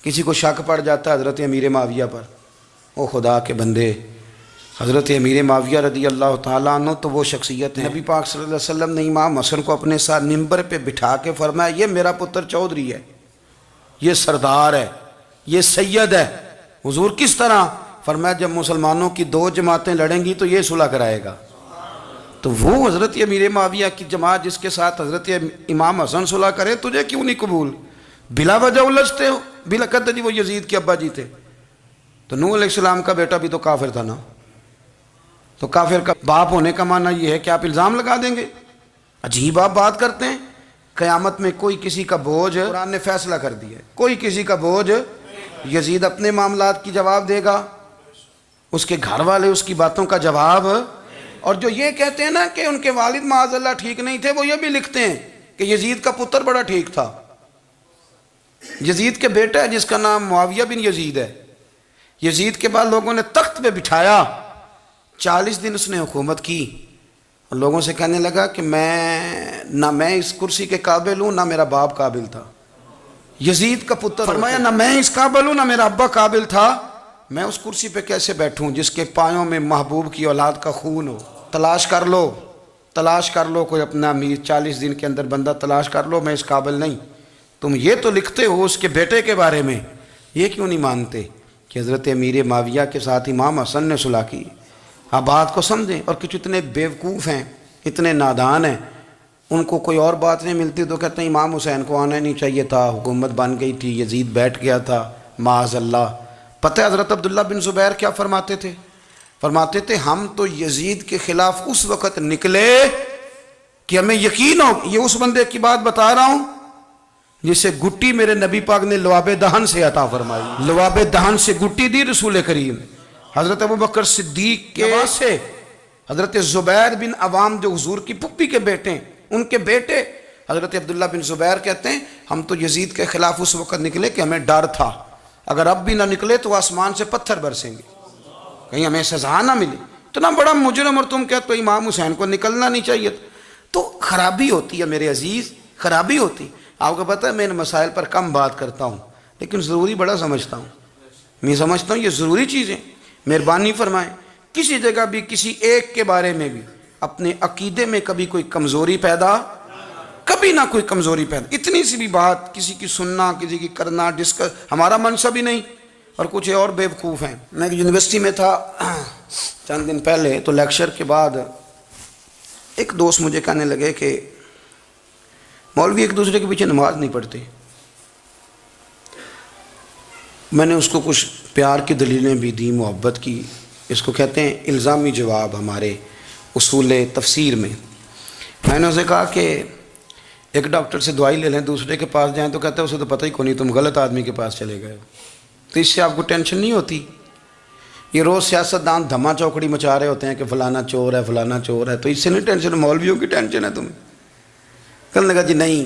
किसी को शक पड़ जाता है हज़रत अमीर माविया पर, ओ खुदा के बंदे, हज़रत अमीर माविया रदी अल्लाह ताला अन्हु तो वो शख्सियत है। नबी पाक सल्लल्लाहु अलैहि वसल्लम ने इमाम हसन को अपने साथ मिंबर पे बिठा के फरमाया, ये मेरा पुत्र चौधरी है, ये सरदार है, ये सैयद है। हुजूर किस तरह? फरमाया जब मुसलमानों की दो जमातें लड़ेंगी तो ये सुलह कराएगा। तो वो हज़रत अमीर माविया की जमात जिसके साथ हज़रत इमाम हसन सुलह करे, तुझे क्यों नहीं कबूल? बिला वजह उलझते हो। बिला कहते जी वो यजीद के अब्बा जी थे। तो नूह अलैहिस्सलाम का बेटा भी तो काफिर था ना, तो काफिर का बाप होने का माना ये है कि आप इल्ज़ाम लगा देंगे? अजीब आप बात करते हैं। क़यामत में कोई किसी का बोझ, कुरान ने फैसला कर दिया है, कोई किसी का बोझ, यजीद अपने मामलात की जवाब देगा, उसके घर वाले उसकी बातों का जवाब। और जो ये कहते हैं ना कि उनके वालिद माअज़ल्लाह ठीक नहीं थे, वो ये भी लिखते हैं कि यजीद का पुत्र बड़ा ठीक था। यजीद के बेटा है जिसका नाम मुआविया बिन यजीद है। यजीद के बाद लोगों ने तख्त पे बिठाया, 40 दिन उसने हुकूमत की और लोगों से कहने लगा कि मैं इस कुर्सी के काबिल हूँ, ना मेरा बाप काबिल था। यजीद का पुत्र फरमाया, ना मैं इस काबिल हूँ, ना मेरा अब्बा काबिल था, मैं उस कुर्सी पे कैसे बैठूँ जिसके पायों में महबूब की औलाद का खून हो। तलाश कर लो कोई अपना अमीर, 40 दिन के अंदर बंदा तलाश कर लो, मैं इस काबिल नहीं। तुम ये तो लिखते हो उसके बेटे के बारे में, ये क्यों नहीं मानते कि हज़रत अमीर माविया के साथ इमाम हसन ने सुलह की? आप बात को समझें। और कुछ इतने बेवकूफ़ हैं, इतने नादान हैं, उनको कोई और बात नहीं मिलती तो कहते हैं इमाम हुसैन को आना नहीं चाहिए था, हुकूमत बन गई थी, यजीद बैठ गया था, माअज़ल्लाह। पता है हज़रत अब्दुल्ला बिन ज़ुबैर क्या फरमाते थे? फरमाते थे हम तो यजीद के ख़िलाफ़ उस वक़्त निकले कि हमें यकीन हो, ये उस बंदे की बात बता रहा हूँ जिसे गुट्टी मेरे नबी पाक ने लवाबे दहन से अता फरमाई। लवाबे दहन से गुट्टी दी रसूल करीम। हज़रत अबू बकर सिद्दीक के से हज़रत ज़ुबैर बिन अवाम जो हुजूर की पुप्पी के बेटे हैं, उनके बेटे हज़रत अब्दुल्ला बिन ज़ुबैर कहते हैं हम तो यजीद के ख़िलाफ़ उस वक़्त निकले कि हमें डर था, अगर अब भी ना निकले तो आसमान से पत्थर बरसेंगे, कहीं हमें सज़ा ना मिले। इतना बड़ा मुजरिम और तुम कहते हो इमाम हुसैन को निकलना नहीं चाहिए। तो खराबी होती है मेरे अजीज़, खराबी होती। आपको पता है मैं इन मसाइल पर कम बात करता हूँ, लेकिन ज़रूरी बड़ा समझता हूँ। मैं समझता हूँ ये ज़रूरी चीज़ें। मेहरबानी फरमाएं, किसी जगह भी किसी एक के बारे में भी अपने अकीदे में कभी कोई कमज़ोरी पैदा, कभी ना कोई कमज़ोरी पैदा। इतनी सी भी बात किसी की सुनना, किसी की करना, डिस्कस, हमारा मनसब ही नहीं। और कुछ और बेवकूफ़ हैं। मैं यूनिवर्सिटी में था चंद दिन पहले, तो लेक्चर के बाद एक दोस्त मुझे कहने लगे कि मौलवी एक दूसरे के पीछे नमाज नहीं पढ़ते। मैंने उसको कुछ प्यार की दलीलें भी दी, मोहब्बत की। इसको कहते हैं इल्ज़ामी जवाब हमारे उसूल तफसीर में। मैंने उसे कहा कि एक डॉक्टर से दवाई ले लें, दूसरे के पास जाएं तो कहता है उसे तो पता ही को नहीं, तुम गलत आदमी के पास चले गए। तो इससे आपको टेंशन नहीं होती? ये रोज़ सियासतदान धमा चौकड़ी मचा रहे होते हैं कि फ़लाना चोर है, फ़लाना चोर है, तो इससे नहीं टेंशन, मौलवियों की टेंशन है तुम्हें। कहने लगा जी नहीं,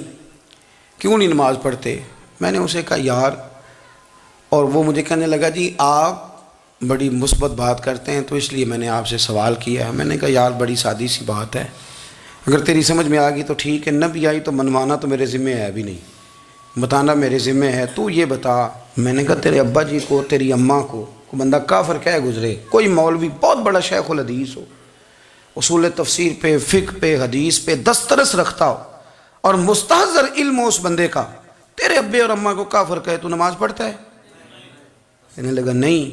क्यों नहीं नमाज़ पढ़ते? मैंने उसे कहा यार, और वो मुझे कहने लगा जी आप बड़ी मुस्बत बात करते हैं तो इसलिए मैंने आपसे सवाल किया है। मैंने कहा यार बड़ी सादी सी बात है, अगर तेरी समझ में आ गई तो ठीक है, न भी आई तो मनवाना तो मेरे ज़िम्मे है भी नहीं, बताना मेरे ज़िम्मे है। तू ये बता, मैंने कहा तेरे अब्बा जी को, तेरी अम्मा को बंदा काफिर कह गुजरे, कोई मौलवी बहुत बड़ा शेखुल हदीस हो, उसूल तफसीर पे, फ़िक़्ह पे, हदीस पे दस्तरस रखता हो और मुस्तहज़र इल्म उस बंदे का, तेरे अब्बे और अम्मा को काफिर कहे तो नमाज़ पढ़ता है? कहने लगा नहीं।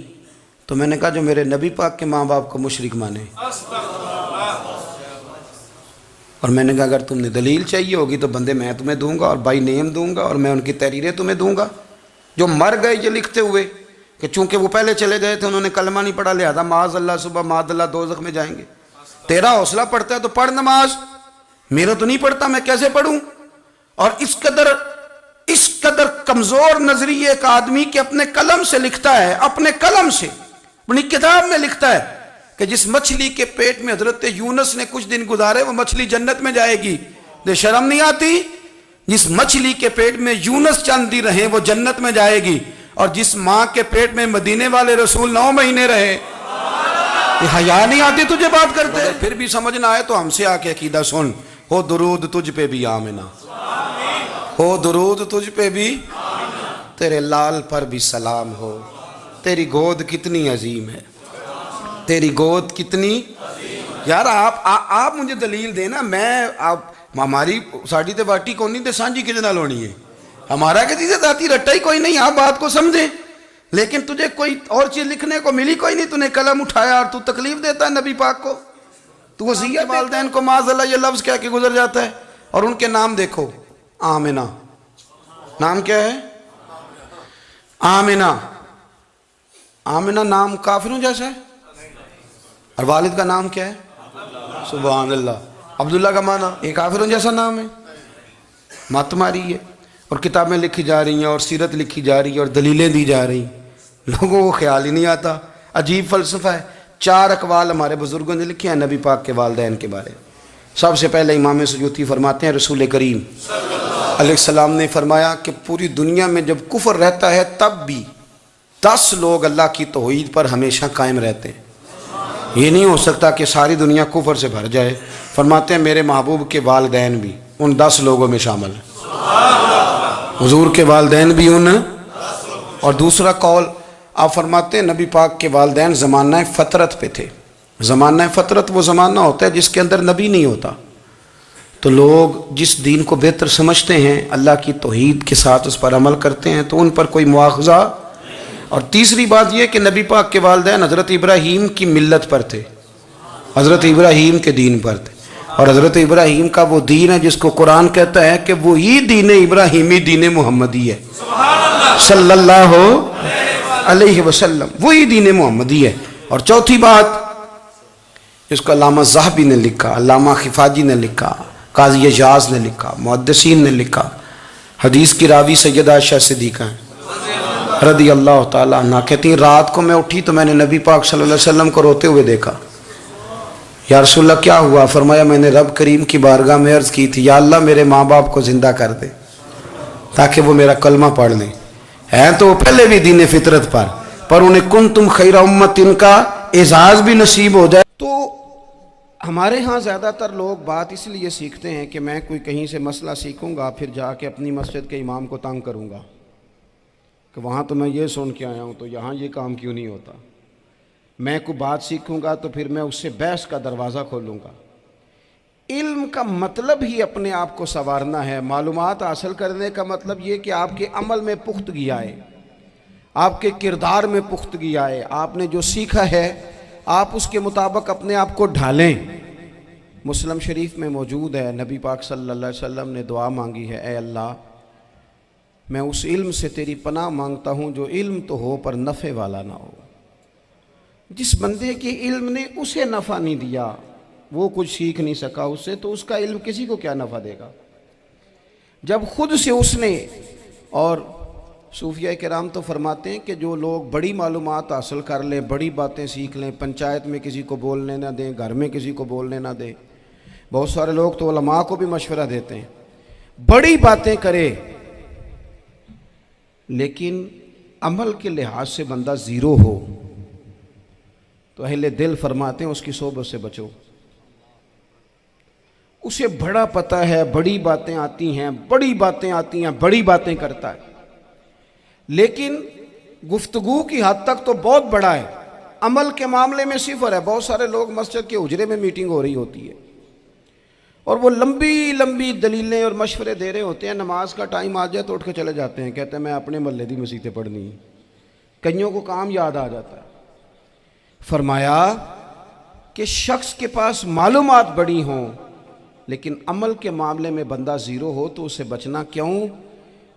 तो मैंने कहा जो मेरे नबी पाक के माँ बाप को मुशरिक माने। और मैंने कहा अगर तुमने दलील चाहिए होगी तो बंदे मैं तुम्हें दूंगा और बाई नेम दूंगा और मैं उनकी तहरीरें तुम्हें दूंगा जो मर गए ये लिखते हुए कि चूंकि वो पहले चले गए थे, उन्होंने कलमा नहीं पढ़ा, लिहाजा माज़अल्लाह सुबह माज़अल्लाह दोज़ख में जाएंगे। तेरा हौसला पढ़ता है तो पढ़ नमाज, मेरा तो नहीं पढ़ता, मैं कैसे पढ़ूं? और इस कदर कमज़ोर नजरिए का आदमी के अपने कलम से लिखता है, अपने कलम से अपनी किताब में लिखता है कि जिस मछली के पेट में हजरत यूनुस ने कुछ दिन गुजारे वो मछली जन्नत में जाएगी। दे शर्म नहीं आती? जिस मछली के पेट में यूनुस चंद दिन रहे वो जन्नत में जाएगी, और जिस माँ के पेट में मदीने वाले रसूल 9 महीने रहे, हया नहीं आती तुझे बात करते? फिर भी समझ ना आए तो हमसे आके अकीदा सुन। हो दुरूद तुझ पे भी आमिना, हो दुरूद तुझ पे भी तेरे लाल पर भी सलाम हो, तेरी गोद कितनी अजीम है, तेरी गोद कितनी। यार आप मुझे दलील देना, मैं आप हमारी साड़ी ते बाटी कौन नहीं ते सांझी किदे नाल होनी है, हमारा किसी से जाती रट्टा ही कोई नहीं। आप बात को समझे, लेकिन तुझे कोई और चीज लिखने को मिली कोई नहीं, तूने कलम उठाया और तू तकलीफ देता है नबी पाक को। तू वसीयत वालिदैन को माज़अल्ला ये लफ्ज कह के गुजर जाता है। और उनके नाम देखो, आमिना, नाम क्या है? आमिना। आमिना नाम काफिरों जैसा है। और वालिद का नाम क्या है? सुभान अल्लाह। अब्दुल्ला का माना एक काफिरों जैसा नाम है। मत मारी है। और किताबें लिखी जा रही हैं और सीरत लिखी जा रही है और दलीलें दी जा रही, लोगों को ख्याल ही नहीं आता। अजीब फ़लसफ़ा है। 4 अक़वाल हमारे बुज़ुर्गों ने लिखे हैं नबी पाक के वालिदैन के बारे में। सबसे पहले इमाम सयूती फरमाते हैं रसूल करीम अलैहिस्सलाम ने फरमाया कि पूरी दुनिया में जब कुफ्र रहता है तब भी 10 लोग अल्लाह की तौहीद पर हमेशा कायम रहते हैं। ये नहीं हो सकता कि सारी दुनिया कुफ्र से भर जाए। फरमाते हैं मेरे महबूब के वालिदैन भी उन 10 लोगों में शामिल हैं, हुजूर के वालिदैन भी उन। और दूसरा कौल आप फरमाते हैं नबी पाक के वालिदैन ज़माना फ़तरत पे थे। ज़माना फ़तरत वो ज़माना होता है जिसके अंदर नबी नहीं होता, तो लोग जिस दीन को बेहतर समझते हैं, अल्लाह की तौहीद के साथ उस पर अमल करते हैं, तो उन पर कोई मुआख़ज़ा। और तीसरी बात यह कि नबी पाक के वालिदैन हज़रत इब्राहीम की मिल्लत पर थे, हज़रत इब्राहीम के दीन पर थे। और हज़रत इब्राहीम का वो दीन है जिसको कुरान कहता है कि वही दीन इब्राहीमी दीन मोहम्मदी है सल्लल्लाहु अलैहि वसल्लम, वही दीन मोहम्मदी है। और चौथी बात जिसको अल्लामा ज़हबी ने लिखा, अल्लामा खिफाजी ने लिखा, काज़ी एजाज ने लिखा, मुहद्दिसीन ने लिखा, हदीस की रावी सैयदा आयशा सिद्दीक़ा रदी अल्लाह ताला अन्हा कहती हैं रात को मैं उठी तो मैंने नबी पाक सल्लल्लाहु अलैहि वसल्लम को रोते हुए देखा। या रसूलल्लाह क्या हुआ? फरमाया मैंने रब करीम की बारगाह में अर्ज़ की थी, या अल्लाह मेरे माँ बाप को ज़िंदा कर दे ताकि वो मेरा कलमा पढ़ लें। हैं तो वो पहले भी दीन फितरत पर उन्हें कुंतुम खैरा उम्मतिन का एजाज़ भी नसीब हो जाए। तो हमारे यहाँ ज़्यादातर लोग बात इसलिए सीखते हैं कि मैं कोई कहीं से मसला सीखूँगा फिर जाके अपनी मस्जिद के इमाम को तंग करूँगा कि वहाँ तो मैं ये सुन के आया हूँ तो यहाँ ये काम क्यों नहीं होता। मैं कोई बात सीखूँगा तो फिर मैं उससे बहस का दरवाज़ा खोलूँगा। इल्म का मतलब ही अपने आप को संवारना है। मालूमात हासिल करने का मतलब ये कि आपके अमल में पुख्तगी आए, आपके किरदार में पुख्तगी आए, आपने जो सीखा है आप उसके मुताबिक अपने आप को ढालें। मुस्लिम शरीफ में मौजूद है नबी पाक सल्लल्लाहु अलैहि वसल्लम ने दुआ मांगी है, ए अल्लाह मैं उस इल्म से तेरी पनाह मांगता हूँ जो इल्म तो हो पर नफ़े वाला ना हो। जिस बंदे के इल्म ने उसे नफ़ा नहीं दिया, वो कुछ सीख नहीं सका उससे, तो उसका इल्म किसी को क्या नफ़ा देगा। जब खुद से उसने, और सूफिया किराम तो फरमाते हैं कि जो लोग बड़ी मालूमात हासिल कर लें, बड़ी बातें सीख लें, पंचायत में किसी को बोलने ना दें, घर में किसी को बोलने ना दें। बहुत सारे लोग तो उलमा को भी मशवरा देते हैं, बड़ी बातें करे, लेकिन अमल के लिहाज से बंदा ज़ीरो हो तो अहले दिल फरमाते हैं उसकी सोबत से बचो। उसे बड़ा पता है, बड़ी बातें आती हैं, बड़ी बातें आती हैं, बड़ी बातें करता है, लेकिन गुफ्तगू की हद तक तो बहुत बड़ा है, अमल के मामले में सिफर है। बहुत सारे लोग मस्जिद के उजरे में मीटिंग हो रही होती है और वो लंबी लंबी दलीलें और मशवरे दे रहे होते हैं, नमाज का टाइम आ जाए तो उठ के चले जाते हैं, कहते हैं मैं अपने महल्ले दी मसीतें पढ़नी है। कईयों को काम याद आ जाता है। फरमाया कि शख्स के पास मालूमात बड़ी हों लेकिन अमल के मामले में बंदा ज़ीरो हो तो उससे बचना क्यों?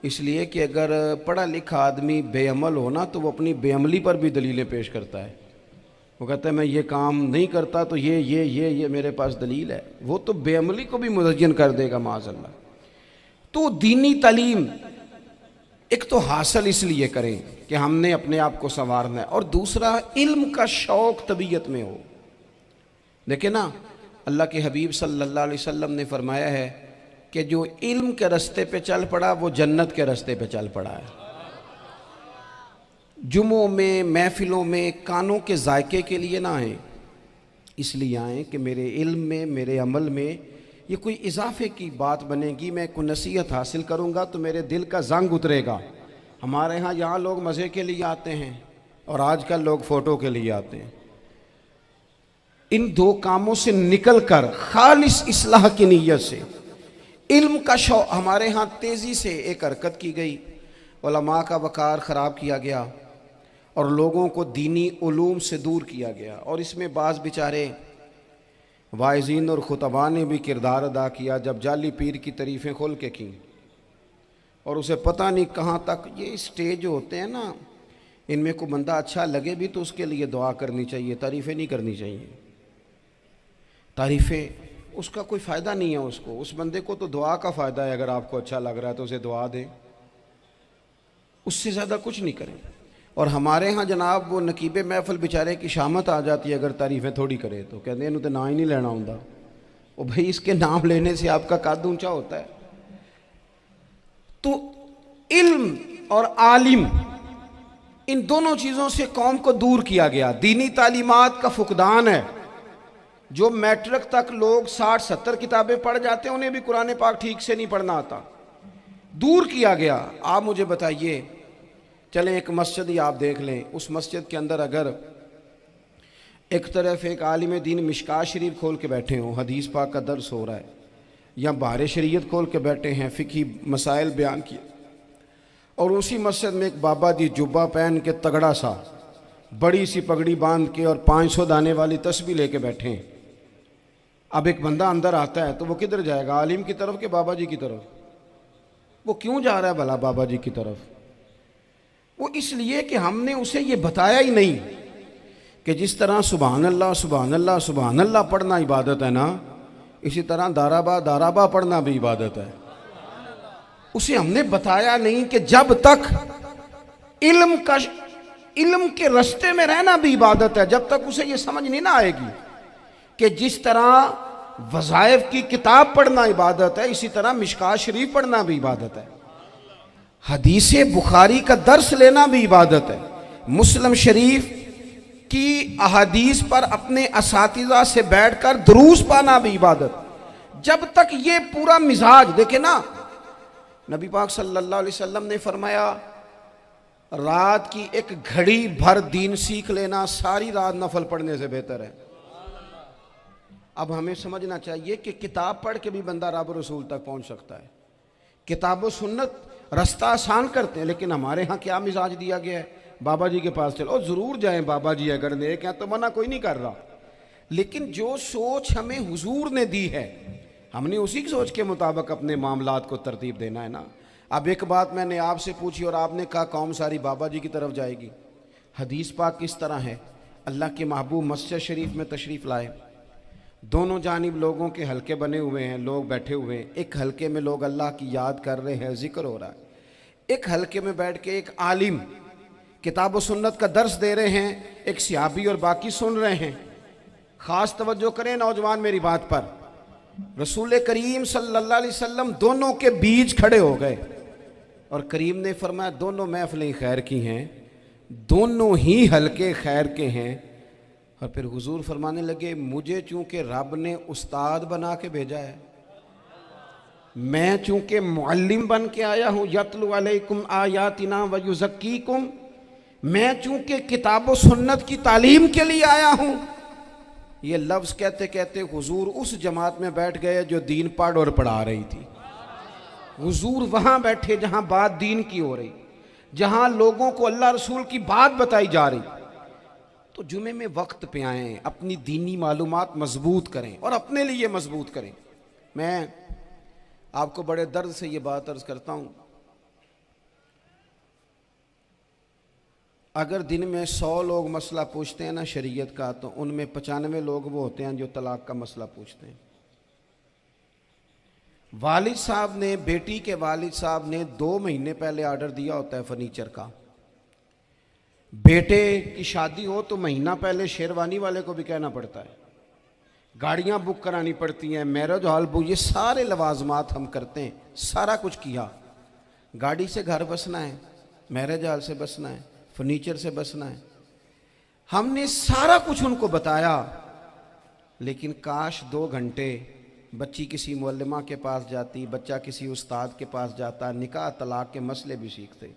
इसलिए कि अगर पढ़ा लिखा आदमी बेअमल हो ना तो वो अपनी बेअमली पर भी दलीलें पेश करता है। वो कहता है मैं ये काम नहीं करता तो ये मेरे पास दलील है। वो तो बेअमली को भी मुज़य्यन कर देगा माज़अल्लाह। तो दीनी तालीम एक तो हासिल इसलिए करें कि हमने अपने आप को संवारना है, और दूसरा इल्म का शौक़ तबीयत में हो। देखे ना, अल्लाह के हबीब सल्लल्लाहु अलैहि वसल्लम ने फरमाया है कि जो इल्म के रास्ते पे चल पड़ा वो जन्नत के रास्ते पे चल पड़ा है। जुमों में, महफिलों में कानों के जायके के लिए ना आए, इसलिए आए कि मेरे इल्म में, मेरे अमल में ये कोई इजाफे की बात बनेगी। मैं कोई नसीहत हासिल करूँगा तो मेरे दिल का जंग उतरेगा, हमारे यहाँ लोग मज़े के लिए आते हैं और आजकल लोग फ़ोटो के लिए आते हैं। इन दो कामों से निकल कर खालिस इस्लाह की नीयत से इल्म का शौक़, हमारे यहाँ तेज़ी से एक हरकत की गई, उलमा का वक़ार ख़राब किया गया और लोगों को दीनी उलूम से दूर किया गया। और इसमें बाज़ बेचारे वाइज़ीन और खुतबा ने भी किरदार अदा किया, जब जाली पीर की तारीफ़ें खोल के की और उसे पता नहीं कहाँ तक। ये स्टेज होते हैं ना, इनमें कोई बंदा अच्छा लगे भी तो उसके लिए दुआ करनी चाहिए, तारीफ़ें नहीं करनी चाहिए। तारीफ़ें उसका कोई फ़ायदा नहीं है, उसको, उस बंदे को तो दुआ का फ़ायदा है। अगर आपको अच्छा लग रहा है तो उसे दुआ दें, उससे ज़्यादा कुछ नहीं करें। और हमारे यहाँ जनाब वो नकीबे महफिल बेचारे की शामत आ जाती है अगर तारीफ़ें थोड़ी करे तो, कहते हैं इन्हों तो ना ही नहीं लेना होता। वो भाई इसके नाम लेने से आपका कद ऊंचा होता है। तो इल्म और आलिम, इन दोनों चीज़ों से कौम को दूर किया गया। दीनी तालीमात का फुकदान है। जो मैट्रिक तक लोग 60-70 किताबें पढ़ जाते हैं उन्हें भी कुरान पाक ठीक से नहीं पढ़ना आता, दूर किया गया। आप मुझे बताइए, चलें एक मस्जिद ही आप देख लें, उस मस्जिद के अंदर अगर एक तरफ एक आलिम दीन मिशकात शरीफ खोल के बैठे हों, हदीस पाक का दर्स हो रहा है, या बाहर शरीयत खोल के बैठे हैं, फ़िकी मसाइल बयान किए, और उसी मस्जिद में एक बाबा जी जुब्बा पहन के तगड़ा सा बड़ी सी पगड़ी बांध के और 500 दाने वाली तस्बीह लेके बैठे हैं। अब एक बंदा अंदर आता है तो वो किधर जाएगा, आलिम की तरफ के बाबा जी की तरफ? वो क्यों जा रहा है भला बाबा जी की तरफ? वो इसलिए कि हमने उसे ये बताया ही नहीं कि जिस तरह सुभान अल्लाह सुभान अल्लाह सुभान अल्लाह पढ़ना इबादत है ना, इसी तरह दाराबा पढ़ना भी इबादत है। उसे हमने बताया नहीं कि जब तक इल्म के रास्ते में रहना भी इबादत है, जब तक उसे ये समझ नहीं ना आएगी कि जिस तरह वज़ाइफ की किताब पढ़ना इबादत है, इसी तरह मिशकात शरीफ पढ़ना भी इबादत है, हदीस बुखारी का दर्स लेना भी इबादत है, मुस्लिम शरीफ की अहादीस पर अपने असातिज़ा से बैठकर दुरूस पाना भी इबादत। जब तक ये पूरा मिजाज देखे ना, नबी पाक सल्लल्लाहु अलैहि वसल्लम ने फरमाया रात की एक घड़ी भर दीन सीख लेना सारी रात नफल पढ़ने से बेहतर है। अब हमें समझना चाहिए कि किताब पढ़ के भी बंदा रब रसूल तक पहुंच सकता है। किताब व सुन्नत रास्ता आसान करते हैं, लेकिन हमारे यहाँ क्या मिजाज दिया गया है, बाबा जी के पास चलो, ज़रूर जाएं बाबा जी अगर नेक हैं तो मना कोई नहीं कर रहा, लेकिन जो सोच हमें हुजूर ने दी है हमने उसी की सोच के मुताबिक अपने मामलात को तरतीब देना है ना। अब एक बात मैंने आपसे पूछी और आपने कहा कौम सारी बाबा जी की तरफ जाएगी। हदीस पाक किस तरह है, अल्लाह के महबूब मस्जिद शरीफ में तशरीफ़ लाए, दोनों जानिब लोगों के हलके बने हुए हैं, लोग बैठे हुए हैं, एक हलके में लोग अल्लाह की याद कर रहे हैं, जिक्र हो रहा है, एक हलके में बैठ के एक आलिम किताब व सुन्नत का दर्स दे रहे हैं, एक सिहाबी और बाकी सुन रहे हैं। ख़ास तवज्जो करें नौजवान मेरी बात पर, रसूल करीम सल्लल्लाहु अलैहि वसल्लम दोनों के बीच खड़े हो गए और करीम ने फरमाया दोनों महफिलें खैर की हैं, दोनों ही हलके खैर के हैं। और फिर हुजूर फरमाने लगे मुझे चूँकि रब ने उस्ताद बना के भेजा है, मैं चूँकि मुअल्लिम बन के आया हूँ, यतलु अलैकुम आयातिना व युज़क्कीकुम, मैं चूँकि किताब व सुन्नत की तालीम के लिए आया हूँ। ये लफ्ज़ कहते कहते हुजूर उस जमात में बैठ गए जो दीन पढ़ और पढ़ा रही थी। हुजूर वहाँ बैठे जहाँ बात दीन की हो रही, जहाँ लोगों को अल्लाह रसूल की बात बताई जा रही। तो जुमे में वक्त पे आएँ, अपनी दीनी मालूमात मजबूत करें और अपने लिए मजबूत करें। मैं आपको बड़े दर्द से ये बात अर्ज़ करता हूँ, अगर दिन में 100 लोग मसला पूछते हैं ना शरीयत का, तो उनमें 95 लोग वो होते हैं जो तलाक का मसला पूछते हैं। वालिद साहब ने, बेटी के वालिद साहब ने 2 महीने पहले ऑर्डर दिया होता है फर्नीचर का। बेटे की शादी हो तो महीना पहले शेरवानी वाले को भी कहना पड़ता है, गाड़ियां बुक करानी पड़ती हैं, मैरिज हॉल बुक, ये सारे लवाजमात हम करते हैं। सारा कुछ किया, गाड़ी से घर बसना है, मैरिज हॉल से बसना है, फर्नीचर से बसना है, हमने सारा कुछ उनको बताया। लेकिन काश 2 घंटे बच्ची किसी मुअल्लिमा के पास जाती, बच्चा किसी उस्ताद के पास जाता, निकाह तलाक के मसले भी सीखते।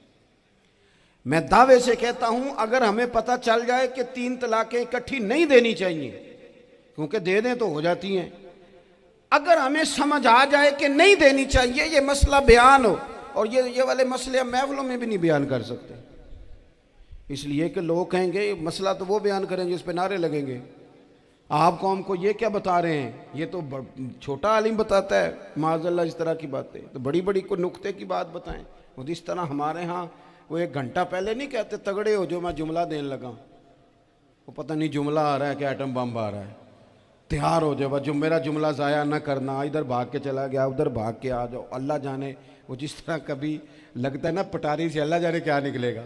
मैं दावे से कहता हूं, अगर हमें पता चल जाए कि 3 तलाकें इकट्ठी नहीं देनी चाहिए, क्योंकि दे दें तो हो जाती हैं, अगर हमें समझ आ जाए कि नहीं देनी चाहिए, ये मसला बयान हो, और ये वाले मसले हम महफिलों में भी नहीं बयान कर सकते, इसलिए कि लोग कहेंगे मसला तो वो बयान करेंगे, इस पे नारे लगेंगे, आप कौम को ये क्या बता रहे हैं, ये तो छोटा आलिम बताता है माज़अल्लाह इस तरह की बातें, तो बड़ी बड़ी कोई नुक्ते की बात बताएं। और इस तरह हमारे यहाँ वो 1 घंटा पहले नहीं कहते तगड़े हो जो मैं जुमला देने लगा, वो पता नहीं जुमला आ रहा है कि एटम बम आ रहा है, तैयार हो जाओ, जो मेरा जुमला ज़ाया ना करना, इधर भाग के चला गया उधर भाग के आ जाओ, अल्लाह जाने। वो जिस तरह कभी लगता है ना पटारी से, अल्लाह जाने क्या निकलेगा,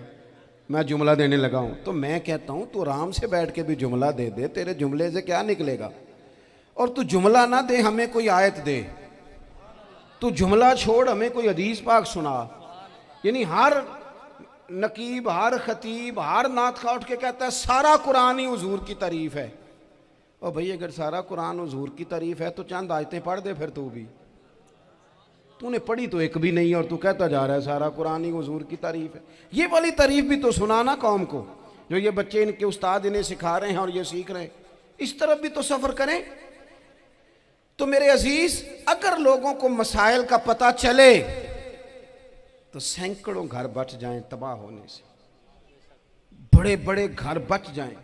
मैं जुमला देने लगा हूँ। तो मैं कहता हूँ तू आराम से बैठ के भी जुमला दे दे, तेरे जुमले से क्या निकलेगा। और तू जुमला ना दे, हमें कोई आयत दे, तू जुमला छोड़ हमें कोई हदीस पाक सुना। यानी हर नकीब, हर खतीब, हर नात खा उठ के कहता है सारा कुरान ही हुजूर की तारीफ है। और भाई अगर सारा कुरान हुजूर की तारीफ है तो चंद आयतें पढ़ दे फिर, तू भी, तूने पढ़ी तो एक भी नहीं और तू कहता जा रहा है सारा कुरान ही हुजूर की तारीफ है। ये वाली तारीफ भी तो सुनाना कौम को, जो ये बच्चे इनके उस्ताद इन्हें सिखा रहे हैं और ये सीख रहे हैं, इस तरफ भी तो सफ़र करें। तो मेरे अजीज, अगर लोगों को मसाइल का पता चले तो सैकड़ों घर बच जाएं तबाह होने से, बड़े बड़े घर बच जाएं,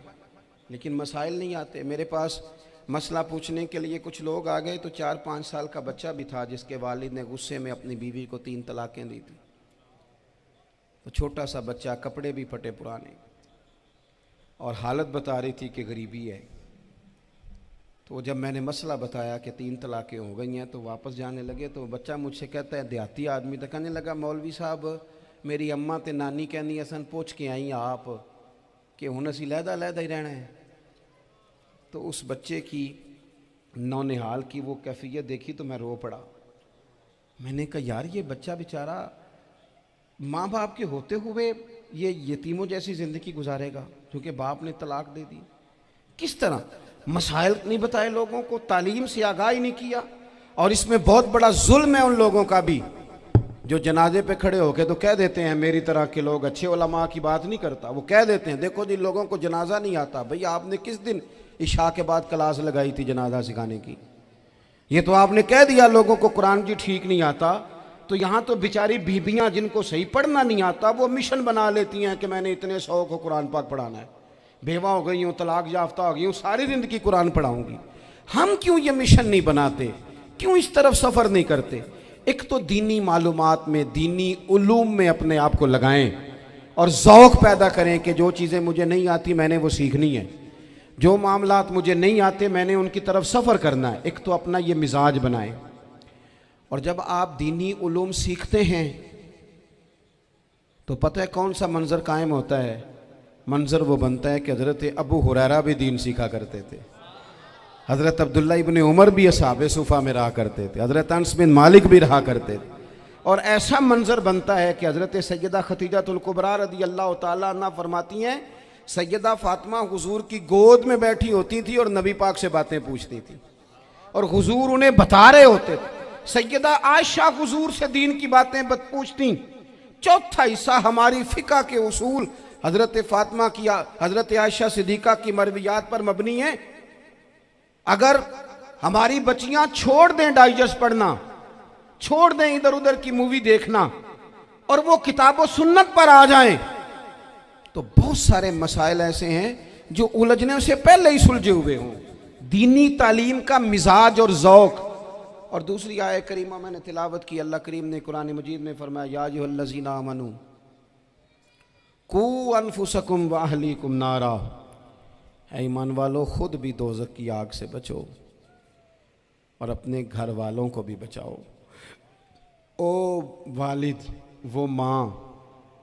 लेकिन मसाइल नहीं आते। मेरे पास मसला पूछने के लिए कुछ लोग आ गए, तो 4-5 साल का बच्चा भी था जिसके वालिद ने गुस्से में अपनी बीवी को 3 तलाकें दी थी। तो छोटा सा बच्चा, कपड़े भी फटे पुराने, और हालत बता रही थी कि गरीबी है। तो जब मैंने मसला बताया कि 3 तलाकें हो गई हैं तो वापस जाने लगे, तो बच्चा मुझसे कहता है, देहाती आदमी तो कहने लगा, मौलवी साहब मेरी अम्मा ते नानी कहनी असन पूछ के आई आप कि हुण असीं लहदा लहदा ही रहना है। तो उस बच्चे की नौनिहाल की वो कैफियत देखी तो मैं रो पड़ा। मैंने कहा यार ये बच्चा बेचारा माँ बाप के होते हुए ये यतीमों जैसी ज़िंदगी गुजारेगा क्योंकि बाप ने तलाक दे दी। किस तरह मसाइल नहीं बताए लोगों को, तालीम से आगाही नहीं किया। और इसमें बहुत बड़ा जुल्म है उन लोगों का भी जो जनाजे पे खड़े होके तो कह देते हैं, मेरी तरह के लोग अच्छे उलमा की बात नहीं करता, वो कह देते हैं देखो जी लोगों को जनाजा नहीं आता। भैया आपने किस दिन इशा के बाद क्लास लगाई थी जनाजा सिखाने की? ये तो आपने कह दिया लोगों को कुरान जी ठीक नहीं आता। तो यहाँ तो बेचारी बीबियाँ जिनको सही पढ़ना नहीं आता वो मिशन बना लेती हैं कि मैंने इतने 100 को कुरान पाक पढ़ाना है, बेवा हो गई हूँ, तलाक याफ्ता हो गई हूँ, सारी ज़िंदगी कुरान पढ़ाऊँगी। हम क्यों ये मिशन नहीं बनाते, क्यों इस तरफ सफ़र नहीं करते? एक तो दीनी मालूमात में, दीनी उलूम में अपने आप को लगाएं और ज़ौक़ पैदा करें कि जो चीज़ें मुझे नहीं आती मैंने वो सीखनी है, जो मामलात मुझे नहीं आते मैंने उनकी तरफ सफ़र करना है। एक तो अपना ये मिजाज बनाएं। और जब आप दीनी उलूम सीखते हैं तो पता है कौन सा मंज़र कायम होता है? मंज़र वो बनता है कि हज़रत अबू हुरैरा भी दीन सीखा करते थे, हज़रत अब्दुल्ला इब्न उमर भी असहाबे सुफ़ा में रहा करते थे, हज़रत अनस बिन मालिक भी रहा करते थे। और ऐसा मंज़र बनता है कि हज़रत सैयदा खतीजतुल कुबरा रज़ी अल्लाह तआला अन्हा फरमाती हैं, सैयदा फ़ातिमा हुज़ूर की गोद में बैठी होती थी और नबी पाक से बातें पूछती थी और हुज़ूर उन्हें बता रहे होते थे। सैयदा आयशा हुज़ूर से दीन की बातें पूछती। चौथा हिस्सा हमारी फ़िक़्ह के उसूल हज़रत फ़ातिमा की, हज़रत आयशा सिद्दीक़ा की मरवियात पर मबनी है। अगर हमारी बच्चियां छोड़ दें डाइजेस्ट पढ़ना, छोड़ दें इधर उधर की मूवी देखना और वो किताबों सुन्नत पर आ जाएं, तो बहुत सारे मसाइल ऐसे हैं जो उलझने से पहले ही सुलझे हुए हों। दीनी तालीम का मिजाज और ज़ौक़। और दूसरी आयत करीमा मैंने तिलावत की, अल्लाह करीम ने कुरान मजीद में फरमाया, या अय्युहल्लज़ीना आमनू कू अनफुसकुम व अहलीकुम नारा, ऐ ईमान वालों खुद भी दोज़ख की आग से बचो और अपने घर वालों को भी बचाओ। ओ वालिद, वो माँ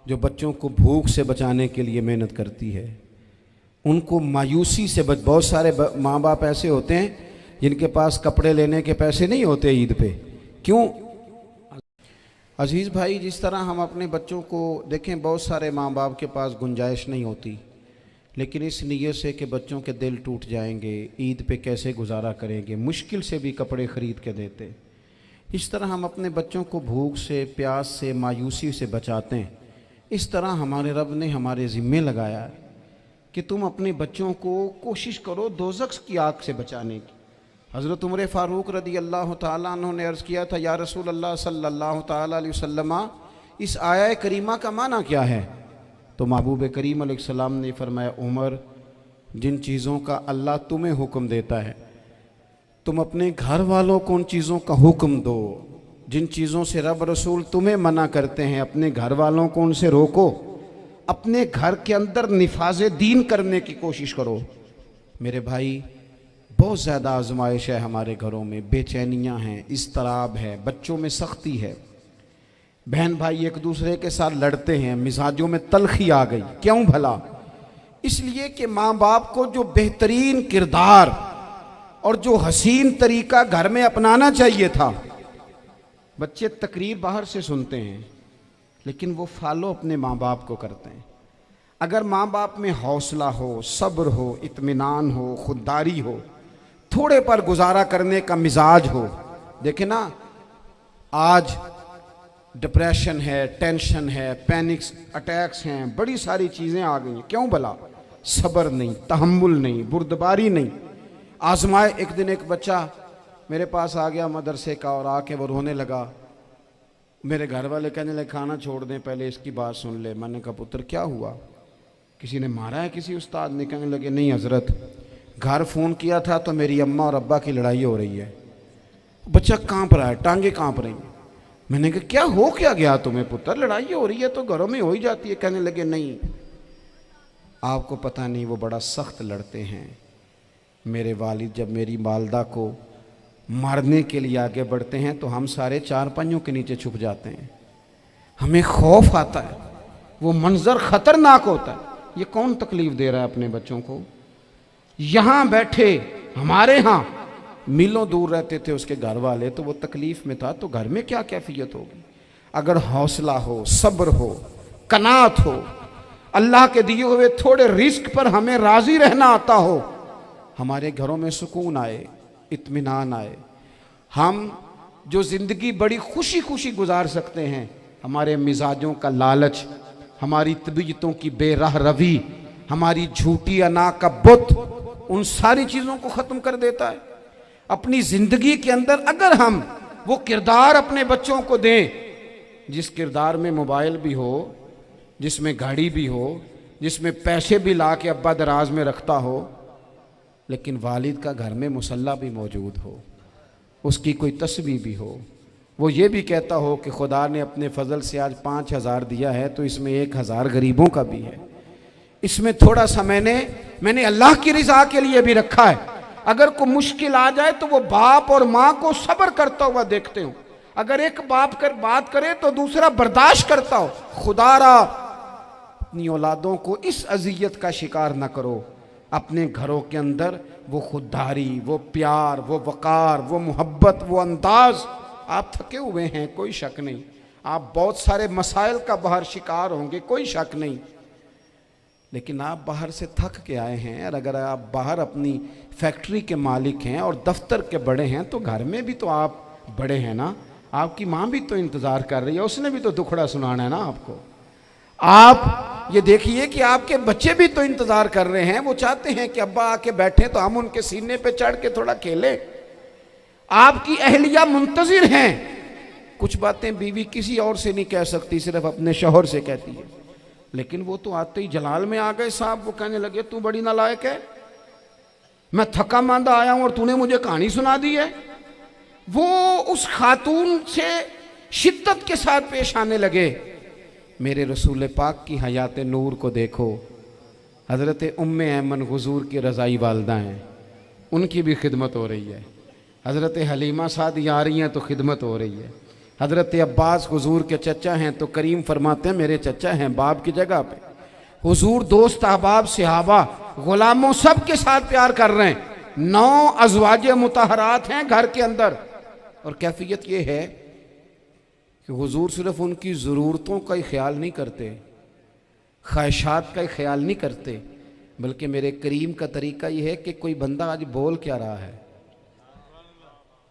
जो बच्चों को भूख से बचाने के लिए मेहनत करती है, उनको मायूसी से बहुत सारे माँ बाप ऐसे होते हैं जिनके पास कपड़े लेने के पैसे नहीं होते ईद पे। क्यों अजीज़ भाई, जिस तरह हम अपने बच्चों को देखें, बहुत सारे माँ बाप के पास गुंजाइश नहीं होती, लेकिन इस नीयत से कि बच्चों के दिल टूट जाएंगे, ईद पे कैसे गुजारा करेंगे, मुश्किल से भी कपड़े ख़रीद के देते। इस तरह हम अपने बच्चों को भूख से, प्यास से, मायूसी से बचाते हैं। इस तरह हमारे रब ने हमारे ज़िम्मे लगाया है कि तुम अपने बच्चों को कोशिश करो दोज़ख की आग से बचाने की। हज़रत उमर फ़ारूक रदी अल्लाह ताला अन्हु ने अर्ज़ किया था, या रसूल अल्लाह सल्लल्लाहु ताला अलैहि वसल्लम, इस आया करीमा का माना क्या है? तो महबूब करीम अलैहिस्सलाम ने फरमाया, उमर, जिन चीज़ों का अल्लाह तुम्हें हुक्म देता है तुम अपने घर वालों को उन चीज़ों का हुक्म दो, जिन चीज़ों से रब रसूल तुम्हें मना करते हैं अपने घर वालों को उनसे रोको, अपने घर के अंदर निफाज दीन करने की कोशिश करो। मेरे भाई, बहुत ज़्यादा आजमाइश है हमारे घरों में, बेचैनियाँ हैं, इस्तराब है, बच्चों में सख्ती है, बहन भाई एक दूसरे के साथ लड़ते हैं, मिजाजों में तलखी आ गई। क्यों भला? इसलिए कि माँ बाप को जो बेहतरीन किरदार और जो हसीन तरीका घर में अपनाना चाहिए था, बच्चे तकरीर बाहर से सुनते हैं लेकिन वो फॉलो अपने माँ बाप को करते हैं। अगर माँ बाप में हौसला हो, सब्र हो, इत्मीनान हो, खुददारी हो, थोड़े पर गुजारा करने का मिजाज हो। देखे ना, आज डिप्रेशन है, टेंशन है, पैनिक्स अटैक्स हैं, बड़ी सारी चीज़ें आ गई हैं। क्यों भला? सब्र नहीं, तहम्मुल नहीं, बुर्दबारी नहीं। आजमाए। एक दिन एक बच्चा मेरे पास आ गया मदरसे का और आके वो रोने लगा। मेरे घर वाले कहने लगे खाना छोड़ दें, पहले इसकी बात सुन ले। मैंने कहा पुत्र क्या हुआ, किसी ने मारा है किसी उस्ताद ने? कहने लगे नहीं हजरत, घर फ़ोन किया था तो मेरी अम्मा और अब्बा की लड़ाई हो रही है। बच्चा कांप रहा है, टांगे कांप रही हैं। मैंने कहा क्या हो क्या गया तुम्हें पुत्र, लड़ाई हो रही है तो घरों में हो ही जाती है। कहने लगे नहीं, आपको पता नहीं, वो बड़ा सख्त लड़ते हैं। मेरे वालिद जब मेरी वालदा को मारने के लिए आगे बढ़ते हैं तो हम सारे चारपाइयों के नीचे छुप जाते हैं, हमें खौफ आता है, वो मंजर खतरनाक होता है। ये कौन तकलीफ दे रहा है अपने बच्चों को? यहाँ बैठे हमारे यहाँ मीलों दूर रहते थे उसके घर वाले, तो वो तकलीफ में था, तो घर में क्या कैफियत होगी? अगर हौसला हो, सब्र हो, कनात हो, अल्लाह के दिए हुए थोड़े रिस्क पर हमें राजी रहना आता हो, हमारे घरों में सुकून आए, इत्मीनान आए, हम जो ज़िंदगी बड़ी खुशी खुशी गुजार सकते हैं। हमारे मिजाजों का लालच, हमारी तबीयतों की बेराह रवी, हमारी झूठी अना का बुत, उन सारी चीज़ों को ख़त्म कर देता है। अपनी ज़िंदगी के अंदर अगर हम वो किरदार अपने बच्चों को दें, जिस किरदार में मोबाइल भी हो, जिसमें गाड़ी भी हो, जिसमें पैसे भी ला के अब्बा दराज में रखता हो, लेकिन वालिद का घर में मुसल्ला भी मौजूद हो, उसकी कोई तस्बीह भी हो, वो ये भी कहता हो कि खुदा ने अपने फजल से आज 5,000 दिया है तो इसमें 1,000 गरीबों का भी है, इसमें थोड़ा सा मैंने अल्लाह की रिजा के लिए भी रखा है। अगर कोई मुश्किल आ जाए तो वो बाप और माँ को सब्र करता हुआ देखते हो। अगर एक बाप कर बात करे तो दूसरा बर्दाश्त करता हो। खुदारा अपनी औलादों को इस अजियत का शिकार न करो। अपने घरों के अंदर वो खुददारी, वो प्यार, वो वक़ार, वो मोहब्बत, वो अंदाज। आप थके हुए हैं, कोई शक नहीं, आप बहुत सारे मसाइल का बाहर शिकार होंगे, कोई शक नहीं, लेकिन आप बाहर से थक के आए हैं। और अगर आप बाहर अपनी फैक्ट्री के मालिक हैं और दफ्तर के बड़े हैं तो घर में भी तो आप बड़े हैं ना। आपकी माँ भी तो इंतज़ार कर रही है, उसने भी तो दुखड़ा सुनाना है ना आपको। आप ये देखिए कि आपके बच्चे भी तो इंतज़ार कर रहे हैं, वो चाहते हैं कि अब्बा आके बैठे तो हम उनके सीने पे चढ़ के थोड़ा खेलें। आपकी अहलिया मुंतज़िर हैं। कुछ बातें बीवी किसी और से नहीं कह सकती, सिर्फ अपने शौहर से कहती है, लेकिन वो तो आते ही जलाल में आ गए साहब। वो कहने लगे तू बड़ी नालायक है, मैं थका मांदा आया हूं और तूने मुझे कहानी सुना दी है। वो उस खातून से शिद्दत के साथ पेश आने लगे। मेरे रसूल पाक की हयात नूर को देखो, हज़रत उम्मे ऐमन हुज़ूर की रज़ाई वालदा हैं, उनकी भी खिदमत हो रही है। हज़रत हलीमा सादी आ रही हैं तो खिदमत हो रही है। हज़रत अब्बास हुज़ूर के चचा हैं तो करीम फरमाते हैं मेरे चचा हैं बाप की जगह पे। हुज़ूर दोस्त अहबाब सहाबा ग़ुलामों सब के साथ प्यार कर रहे हैं। 9 अज़वाज मुतहरात हैं घर के अंदर। और कैफियत ये है कि हुज़ूर सिर्फ उनकी ज़रूरतों का ही ख्याल नहीं करते, ख्वाहिशात का ही ख्याल नहीं करते, बल्कि मेरे करीम का तरीका ये है कि कोई बंदा आज बोल क्या रहा है,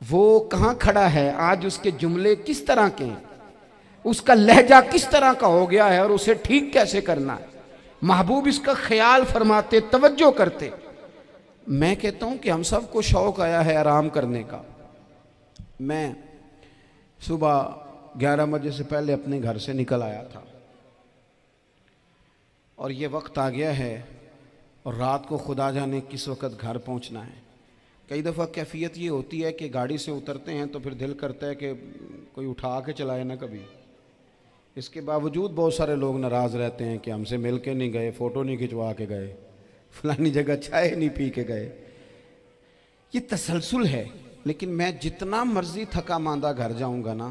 वो कहाँ खड़ा है, आज उसके जुमले किस तरह के हैं। उसका लहजा किस तरह का हो गया है और उसे ठीक कैसे करना है। महबूब इसका ख्याल फरमाते, तवज्जो करते। मैं कहता हूं कि हम सबको शौक आया है आराम करने का। मैं सुबह 11 बजे से पहले अपने घर से निकल आया था और ये वक्त आ गया है और रात को खुदा जाने किस वक्त घर पहुंचना है। कई दफ़ा कैफियत ये होती है कि गाड़ी से उतरते हैं तो फिर दिल करता है कि कोई उठा के चलाए ना कभी। इसके बावजूद बहुत सारे लोग नाराज़ रहते हैं कि हमसे मिल के नहीं गए, फ़ोटो नहीं खिंचवा के गए, फलानी जगह चाय नहीं पी के गए। ये तसलसल है। लेकिन मैं जितना मर्जी थका मांदा घर जाऊंगा ना,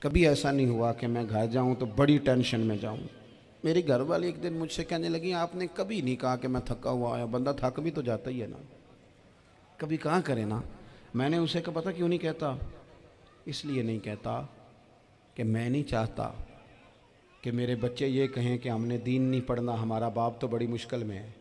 कभी ऐसा नहीं हुआ कि मैं घर जाऊं तो बड़ी टेंशन में जाऊं। मेरी घर वाली एक दिन मुझसे कहने लगी, आपने कभी नहीं कहा कि मैं थका हुआ आया। बंदा थक भी तो जाता ही है ना, कभी कहाँ करे ना। मैंने उसे कहा पता क्यों नहीं कहता? इसलिए नहीं कहता कि मैं नहीं चाहता कि मेरे बच्चे ये कहें कि हमने दीन नहीं पढ़ना, हमारा बाप तो बड़ी मुश्किल में है।